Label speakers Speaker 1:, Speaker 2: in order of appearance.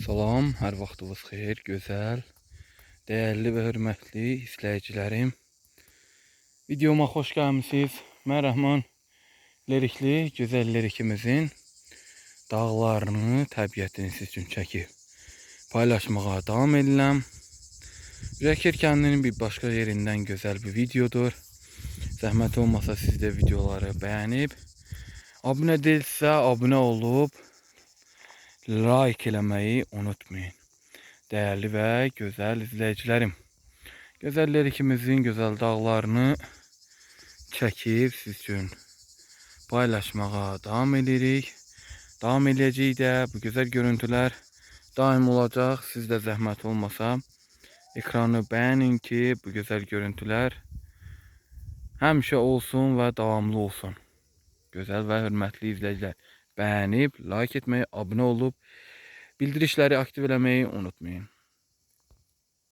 Speaker 1: Salam, hər vaxtınız xeyir, gözəl, dəyərli və hörmətli izləyicilərim. Videoma xoş gəlmisiniz. Mən Rəhman lirikli, gözəl lirikimizin dağlarını, təbiətini siz üçün çəkib paylaşmağa davam edirəm. Rəkir kəndinin bir başqa yerindən gözəl bir videodur. Zəhmət olmasa siz də videoları bəyənib, abunə deyilsə abunə olub, like eləməyi unutmayın. Değerli ve güzel izleyicilerim. Gözəl lirikimizin gözəl dağlarını çəkib siz üçün paylaşmağa davam edirik. Davam edəcəyik də, bu gözəl görüntülər daim olacaq. Siz də zəhmət olmasa ekranı bəyənin ki, bu gözəl görüntülər həmişə olsun və davamlı olsun. Gözəl və hörmətli izləyicilər, bəyənib, like etməyi, abunə olub, bildirişləri aktiv eləməyi unutmayın.